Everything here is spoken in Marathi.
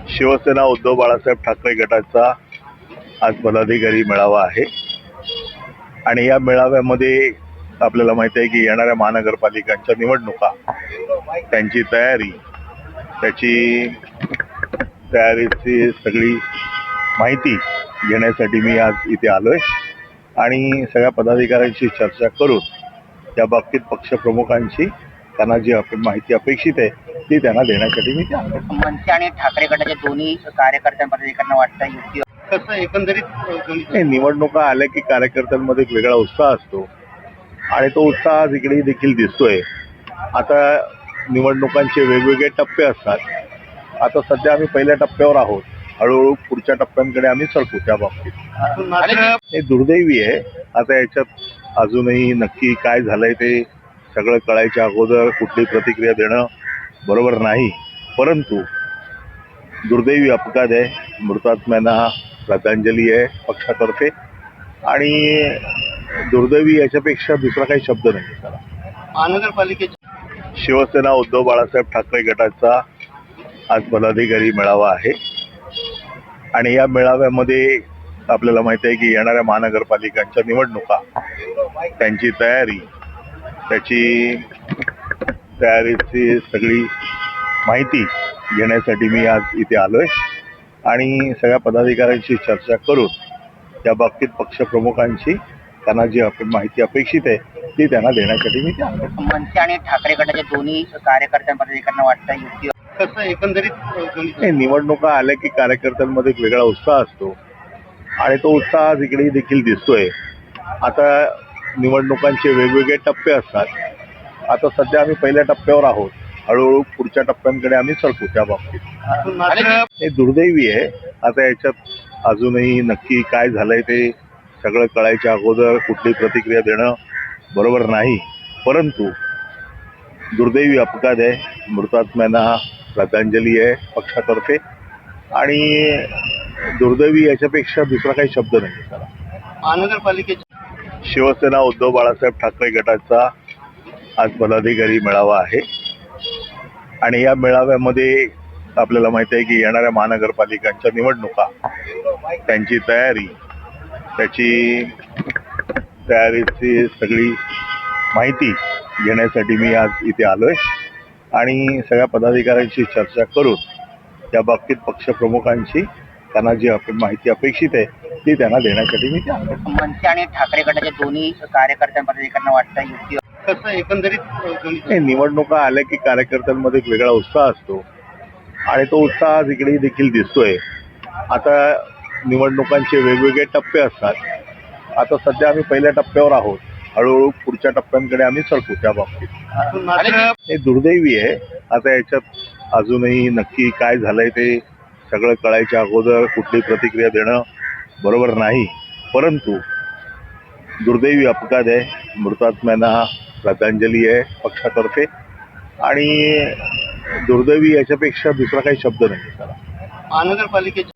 शिवसेना उद्धव बाळासाहेब ठाकरे गटाचा आज पदाधिकारी मेळावा आहे आणि या मेळाव्यामध्ये आपल्याला माहिती आहे की येणाऱ्या महानगरपालिकांच्या निवडणुका त्यांची तयारीची सगळी माहिती घेण्यासाठी मी आज इथे आलोय आणि सगळ्या पदाधिकाऱ्यांशी चर्चा करून त्या बाबतीत पक्षप्रमुखांची त्यांना जी माहिती अपेक्षित आहे ती त्यांना देण्यासाठी मी ते आलो. मनसे आणि ठाकरे गटाच्या दोन्ही कार्यकर्त्यांना वाटतं युती कसं एकंदरीत निवडणुका आल्या की कार्यकर्त्यांमध्ये एक वेगळा उत्साह असतो आणि तो उत्साह आज इकडे देखील दिसतोय. आता निवडणुकांचे वेगवेगळे टप्पे असतात. आता सध्या आम्ही पहिल्या टप्प्यावर आहोत, हळूहळू पुढच्या टप्प्यांकडे आम्ही सरकू. त्या बाबतीत हे दुर्दैवी आहे. आता याच्यात अजूनही नक्की काय झालंय ते सगळं कळायच्या अगोदर कुठली प्रतिक्रिया देणं बरोबर नाही, परंतु दुर्दैवी अपघात आहे. मृतात्म्यांना श्रद्धांजली आहे पक्षातर्फे आणि दुर्दैवी याच्यापेक्षा दुसरा काही शब्द नाही. त्याला महानगरपालिकेची शिवसेना उद्धव बाळासाहेब ठाकरे गटाचा आज पदाधिकारी मेळावा आहे आणि या मेळाव्यामध्ये आपल्याला माहिती आहे की येणाऱ्या महानगरपालिकांच्या निवडणुका त्यांची तयारीची सगळी माहिती घेण्यासाठी मी आज इथे आलोय आणि सगळ्या पदाधिकाऱ्यांशी चर्चा करून त्या बाबतीत पक्षप्रमुखांची त्यांना जी माहिती अपेक्षित आहे ती त्यांना देण्यासाठी मी ते आलो. मनसे आणि ठाकरे गटाच्या दोन्ही कार्यकर्त्यांना वाटतं युती कसं एकंदरीत निवडणुका आल्या की कार्यकर्त्यांमध्ये एक वेगळा उत्साह असतो आणि तो उत्साह आज इकडे देखील दिसतोय. आता निवडणुकांचे वेगवेगळे टप्पे असतात. आता सध्या आम्ही पहिल्या टप्प्यावर आहोत, हळूहळू पुढच्या टप्प्यांकडे आम्ही सरकू. त्या बाबतीत हे दुर्दैवी आहे. आता याच्यात अजूनही नक्की काय झालंय ते सगळं कळायच्या अगोदर कुठली प्रतिक्रिया देणं बरोबर नाही, परंतु दुर्दैवी अपघात आहे. मृतात्म्यांना श्रद्धांजली आहे पक्षातर्फे आणि दुर्दैवी याच्यापेक्षा दुसरा काही शब्द नाही. त्याला महानगरपालिकेची शिवसेना उद्धव बाळासाहेब ठाकरे गटाचा आज पदाधिकारी मेळावा आहे आणि या मेळाव्यामध्ये आपल्याला माहिती आहे की येणाऱ्या महानगरपालिकांच्या निवडणुका त्यांची तयारीची सगळी माहिती घेण्यासाठी मी आज इथे आलोय आणि सगळ्या पदाधिकाऱ्यांशी चर्चा करून त्या बाबतीत पक्षप्रमुखांची त्यांना जी माहिती अपेक्षित आहे ती त्यांना देण्यासाठी मी ते आलो. मनसे आणि ठाकरे गटाच्या दोन्ही कार्यकर्त्यांना वाटतं युती कसं एकंदरीत निवडणुका आल्या की कार्यकर्त्यांमध्ये एक वेगळा उत्साह असतो आणि तो उत्साह आज इकडे देखील दिसतोय. आता निवडणुकांचे वेगवेगळे टप्पे असतात. आता सध्या आम्ही पहिल्या टप्प्यावर आहोत, हळूहळू पुढच्या टप्प्यांकडे आम्ही सरकू. त्या बाबतीत हे दुर्दैवी आहे. आता याच्यात अजूनही नक्की काय झालंय ते सगळं कळायच्या अगोदर कुठली प्रतिक्रिया देणं बरोबर नाही, परंतु दुर्दैवी अपघात आहे. मृतात्म्यांना श्रद्धांजली आहे पक्षातर्फे आणि दुर्दैवी याच्यापेक्षा दुसरा काही शब्द नाही. त्याला महानगरपालिकेची